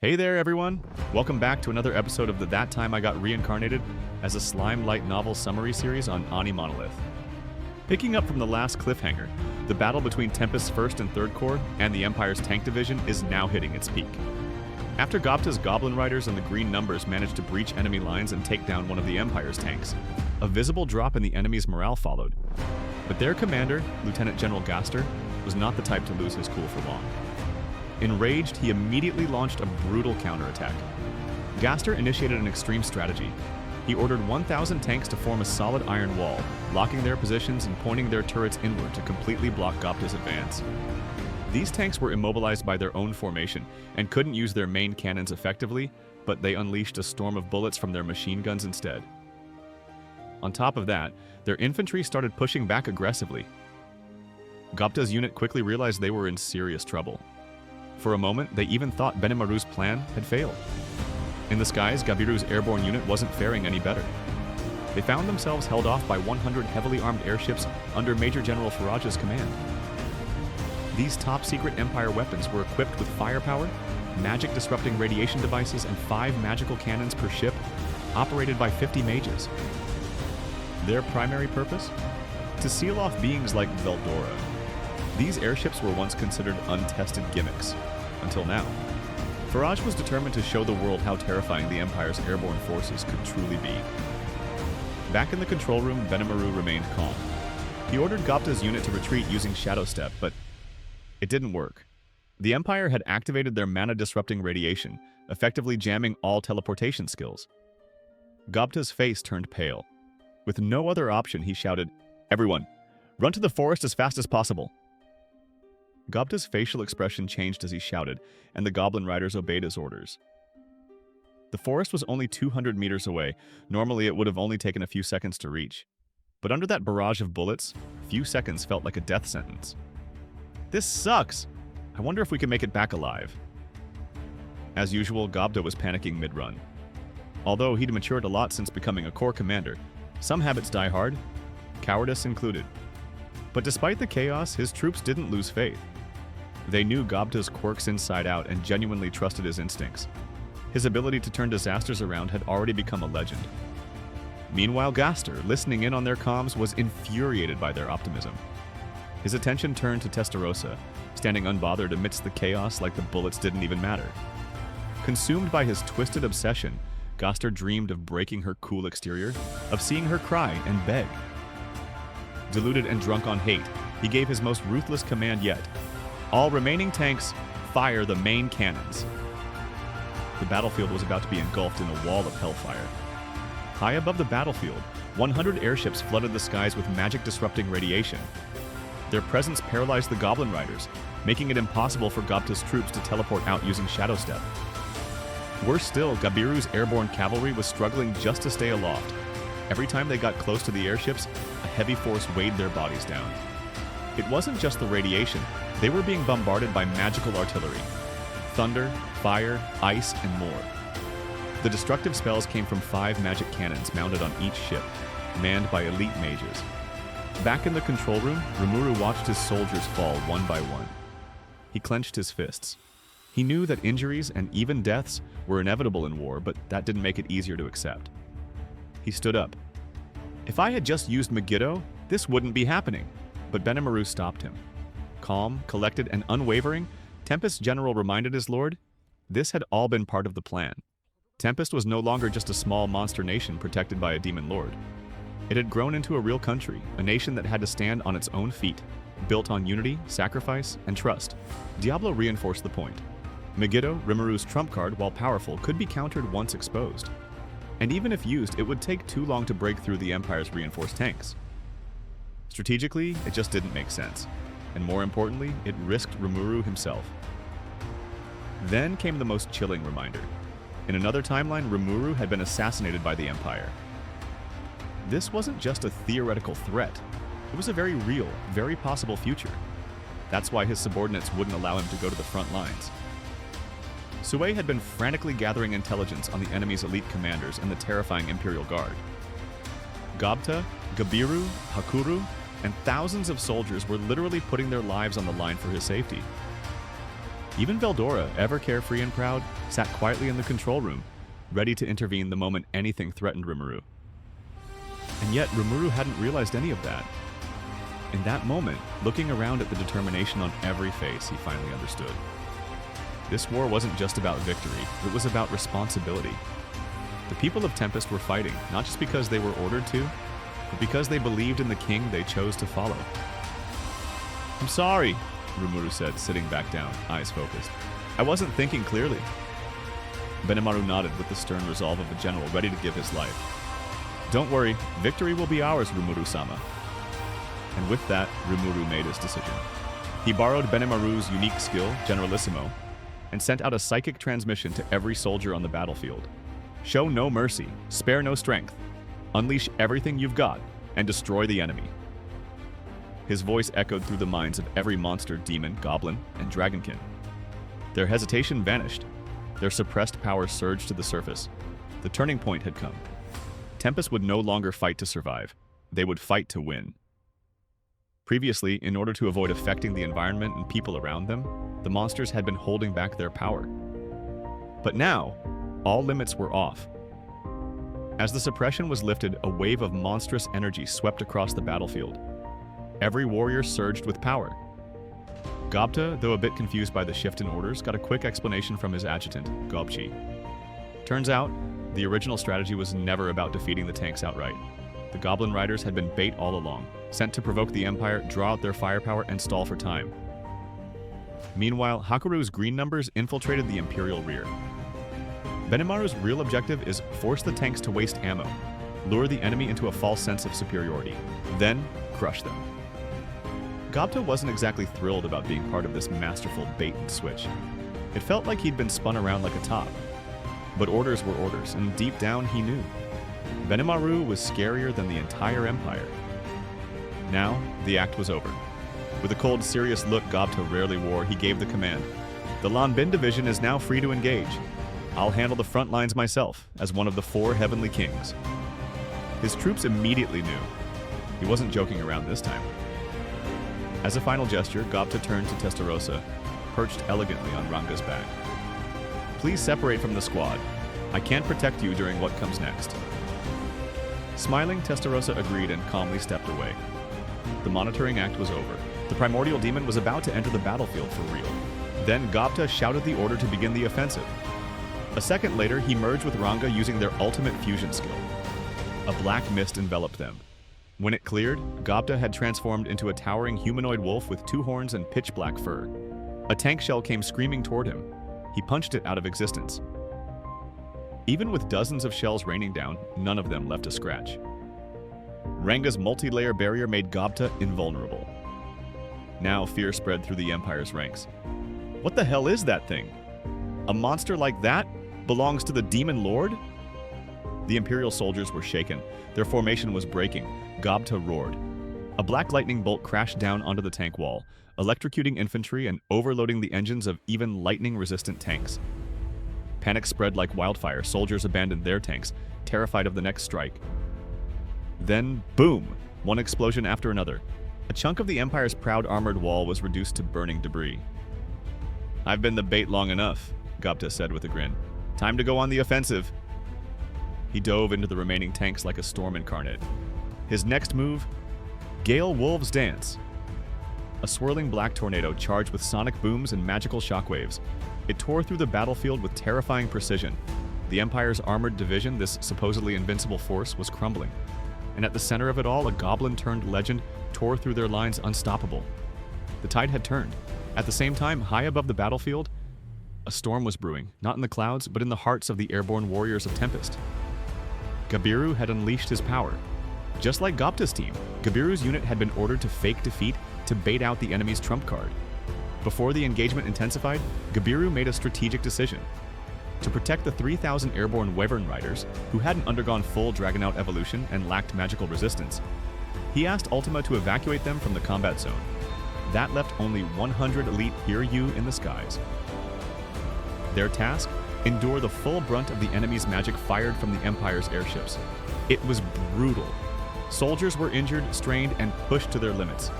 Hey there, everyone! Welcome back to another episode of the That Time I Got Reincarnated as a Slime Light novel summary series on AniMonolith. Picking up from the last cliffhanger, the battle between Tempest's 1st and 3rd Corps and the Empire's tank division is now hitting its peak. After Gobta's Goblin Riders and the Green Numbers managed to breach enemy lines and take down one of the Empire's tanks, a visible drop in the enemy's morale followed. But their commander, Lieutenant General Gaster, was not the type to lose his cool for long. Enraged, he immediately launched a brutal counterattack. Gaster initiated an extreme strategy. He ordered 1,000 tanks to form a solid iron wall, locking their positions and pointing their turrets inward to completely block Gobta's advance. These tanks were immobilized by their own formation and couldn't use their main cannons effectively, but they unleashed a storm of bullets from their machine guns instead. On top of that, their infantry started pushing back aggressively. Gobta's unit quickly realized they were in serious trouble. For a moment, they even thought Benimaru's plan had failed. In the skies, Gabiru's airborne unit wasn't faring any better. They found themselves held off by 100 heavily armed airships under Major General Faraj's command. These top-secret Empire weapons were equipped with firepower, magic-disrupting radiation devices, and 5 magical cannons per ship, operated by 50 mages. Their primary purpose? To seal off beings like Veldora. These airships were once considered untested gimmicks. Until now. Faraj was determined to show the world how terrifying the Empire's airborne forces could truly be. Back in the control room, Benimaru remained calm. He ordered Gobta's unit to retreat using Shadow Step, but it didn't work. The Empire had activated their mana-disrupting radiation, effectively jamming all teleportation skills. Gobta's face turned pale. With no other option, he shouted, "Everyone, run to the forest as fast as possible." Gobta's facial expression changed as he shouted, and the Goblin Riders obeyed his orders. The forest was only 200 meters away. Normally, it would have only taken a few seconds to reach. But under that barrage of bullets, a few seconds felt like a death sentence. This sucks! I wonder if we can make it back alive. As usual, Gobta was panicking mid-run. Although he'd matured a lot since becoming a Corps commander, some habits die hard, cowardice included. But despite the chaos, his troops didn't lose faith. They knew Gobta's quirks inside out and genuinely trusted his instincts. His ability to turn disasters around had already become a legend. Meanwhile, Gaster, listening in on their comms, was infuriated by their optimism. His attention turned to Testarossa, standing unbothered amidst the chaos like the bullets didn't even matter. Consumed by his twisted obsession, Gaster dreamed of breaking her cool exterior, of seeing her cry and beg. Deluded and drunk on hate, he gave his most ruthless command yet. All remaining tanks, fire the main cannons. The battlefield was about to be engulfed in a wall of hellfire. High above the battlefield, 100 airships flooded the skies with magic-disrupting radiation. Their presence paralyzed the Goblin Riders, making it impossible for Gobta's troops to teleport out using Shadow Step. Worse still, Gabiru's airborne cavalry was struggling just to stay aloft. Every time they got close to the airships, a heavy force weighed their bodies down. It wasn't just the radiation, they were being bombarded by magical artillery. Thunder, fire, ice, and more. The destructive spells came from 5 magic cannons mounted on each ship, manned by elite mages. Back in the control room, Rimuru watched his soldiers fall one by one. He clenched his fists. He knew that injuries and even deaths were inevitable in war, but that didn't make it easier to accept. He stood up. If I had just used Megiddo, this wouldn't be happening. But Benimaru stopped him. Calm, collected, and unwavering, Tempest's general reminded his lord, this had all been part of the plan. Tempest was no longer just a small monster nation protected by a demon lord. It had grown into a real country, a nation that had to stand on its own feet, built on unity, sacrifice, and trust. Diablo reinforced the point. Megiddo, Rimuru's trump card, while powerful, could be countered once exposed. And even if used, it would take too long to break through the Empire's reinforced tanks. Strategically, it just didn't make sense. And more importantly, it risked Rimuru himself. Then came the most chilling reminder. In another timeline, Rimuru had been assassinated by the Empire. This wasn't just a theoretical threat. It was a very real, very possible future. That's why his subordinates wouldn't allow him to go to the front lines. Sue had been frantically gathering intelligence on the enemy's elite commanders and the terrifying Imperial Guard. Gobta, Gabiru, Hakuru, and thousands of soldiers were literally putting their lives on the line for his safety. Even Veldora, ever carefree and proud, sat quietly in the control room, ready to intervene the moment anything threatened Rimuru. And yet, Rimuru hadn't realized any of that. In that moment, looking around at the determination on every face, he finally understood. This war wasn't just about victory, it was about responsibility. The people of Tempest were fighting, not just because they were ordered to, but because they believed in the king they chose to follow. "I'm sorry," Rimuru said, sitting back down, eyes focused. "I wasn't thinking clearly." Benimaru nodded with the stern resolve of a general ready to give his life. "Don't worry, victory will be ours, Rimuru-sama." And with that, Rimuru made his decision. He borrowed Benimaru's unique skill, Generalissimo, and sent out a psychic transmission to every soldier on the battlefield. "Show no mercy, spare no strength. Unleash everything you've got, and destroy the enemy." His voice echoed through the minds of every monster, demon, goblin, and dragonkin. Their hesitation vanished. Their suppressed power surged to the surface. The turning point had come. Tempest would no longer fight to survive. They would fight to win. Previously, in order to avoid affecting the environment and people around them, the monsters had been holding back their power. But now, all limits were off. As the suppression was lifted, a wave of monstrous energy swept across the battlefield. Every warrior surged with power. Gobta, though a bit confused by the shift in orders, got a quick explanation from his adjutant, Gobchi. Turns out, the original strategy was never about defeating the tanks outright. The Goblin Riders had been bait all along, sent to provoke the Empire, draw out their firepower, and stall for time. Meanwhile, Hakuru's green numbers infiltrated the Imperial rear. Benimaru's real objective is force the tanks to waste ammo, lure the enemy into a false sense of superiority, then crush them. Gobta wasn't exactly thrilled about being part of this masterful bait and switch. It felt like he'd been spun around like a top. But orders were orders, and deep down he knew. Benimaru was scarier than the entire Empire. Now, the act was over. With a cold, serious look Gobta rarely wore, he gave the command. "The Lanbin Division is now free to engage. I'll handle the front lines myself, as one of the 4 Heavenly Kings." His troops immediately knew. He wasn't joking around this time. As a final gesture, Gobta turned to Testarossa, perched elegantly on Ranga's back. "Please separate from the squad. I can't protect you during what comes next." Smiling, Testarossa agreed and calmly stepped away. The monitoring act was over. The primordial demon was about to enter the battlefield for real. Then Gobta shouted the order to begin the offensive. A second later, he merged with Ranga using their ultimate fusion skill. A black mist enveloped them. When it cleared, Gobta had transformed into a towering humanoid wolf with 2 horns and pitch-black fur. A tank shell came screaming toward him. He punched it out of existence. Even with dozens of shells raining down, none of them left a scratch. Ranga's multi-layer barrier made Gobta invulnerable. Now fear spread through the Empire's ranks. What the hell is that thing? A monster like that belongs to the Demon Lord? The Imperial soldiers were shaken. Their formation was breaking. Gobta roared. A black lightning bolt crashed down onto the tank wall, electrocuting infantry and overloading the engines of even lightning-resistant tanks. Panic spread like wildfire. Soldiers abandoned their tanks, terrified of the next strike. Then, boom! One explosion after another. A chunk of the Empire's proud armored wall was reduced to burning debris. "I've been the bait long enough," Gobta said with a grin. "Time to go on the offensive." He dove into the remaining tanks like a storm incarnate. His next move? Gale Wolves Dance. A swirling black tornado charged with sonic booms and magical shockwaves. It tore through the battlefield with terrifying precision. The Empire's armored division, this supposedly invincible force, was crumbling. And at the center of it all, a goblin-turned legend tore through their lines unstoppable. The tide had turned. At the same time, high above the battlefield, a storm was brewing, not in the clouds, but in the hearts of the airborne warriors of Tempest. Gabiru had unleashed his power. Just like Gobta's team, Gabiru's unit had been ordered to fake defeat to bait out the enemy's trump card. Before the engagement intensified, Gabiru made a strategic decision. To protect the 3,000 airborne Wyvern Riders, who hadn't undergone full Dragonaut evolution and lacked magical resistance, he asked Ultima to evacuate them from the combat zone. That left only 100 elite Hiryu in the skies. Their task? Endure the full brunt of the enemy's magic fired from the Empire's airships. It was brutal. Soldiers were injured, strained, and pushed to their limits.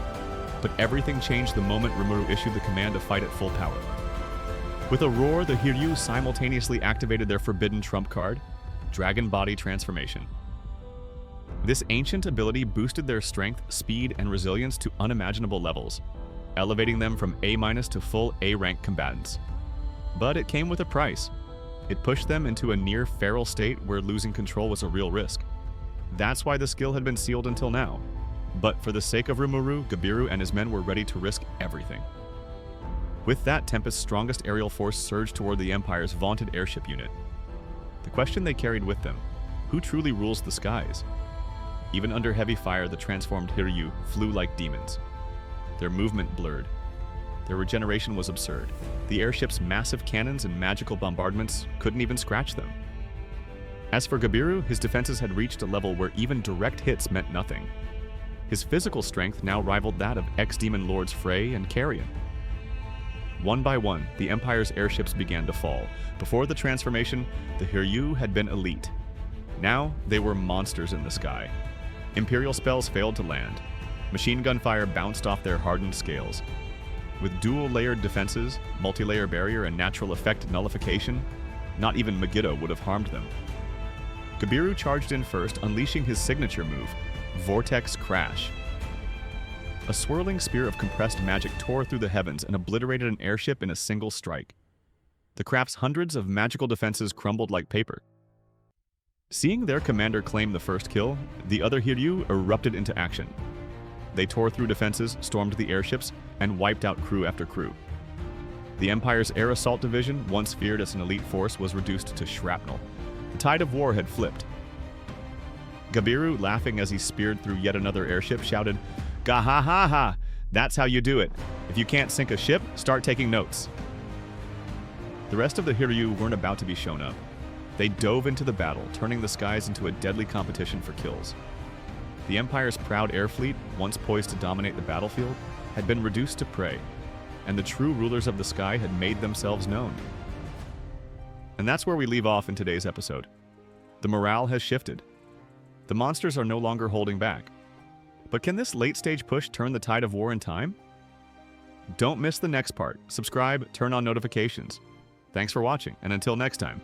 But everything changed the moment Rimuru issued the command to fight at full power. With a roar, the Hiryu simultaneously activated their forbidden trump card, Dragon Body Transformation. This ancient ability boosted their strength, speed, and resilience to unimaginable levels, elevating them from A- to full A-rank combatants. But it came with a price. It pushed them into a near-feral state where losing control was a real risk. That's why the skill had been sealed until now. But for the sake of Rimuru, Gabiru and his men were ready to risk everything. With that, Tempest's strongest aerial force surged toward the Empire's vaunted airship unit. The question they carried with them: who truly rules the skies? Even under heavy fire, the transformed Hiryu flew like demons. Their movement blurred. Their regeneration was absurd. The airship's massive cannons and magical bombardments couldn't even scratch them. As for Gabiru, his defenses had reached a level where even direct hits meant nothing. His physical strength now rivaled that of ex-demon lords Frey and Carrion. One by one, the Empire's airships began to fall. Before the transformation, the Hiryu had been elite. Now, they were monsters in the sky. Imperial spells failed to land. Machine gun fire bounced off their hardened scales. With dual-layered defenses, multi-layer barrier, and natural effect nullification, not even Megiddo would have harmed them. Gabiru charged in first, unleashing his signature move, Vortex Crash. A swirling spear of compressed magic tore through the heavens and obliterated an airship in a single strike. The craft's hundreds of magical defenses crumbled like paper. Seeing their commander claim the first kill, the other Hiryu erupted into action. They tore through defenses, stormed the airships, and wiped out crew after crew. The Empire's Air Assault Division, once feared as an elite force, was reduced to shrapnel. The tide of war had flipped. Gabiru, laughing as he speared through yet another airship, shouted, "Gahahaha! That's how you do it. If you can't sink a ship, start taking notes." The rest of the Hiryu weren't about to be shown up. They dove into the battle, turning the skies into a deadly competition for kills. The Empire's proud air fleet, once poised to dominate the battlefield, had been reduced to prey, and the true rulers of the sky had made themselves known. And that's where we leave off in today's episode. The morale has shifted. The monsters are no longer holding back. But can this late-stage push turn the tide of war in time? Don't miss the next part. Subscribe, turn on notifications. Thanks for watching, and until next time.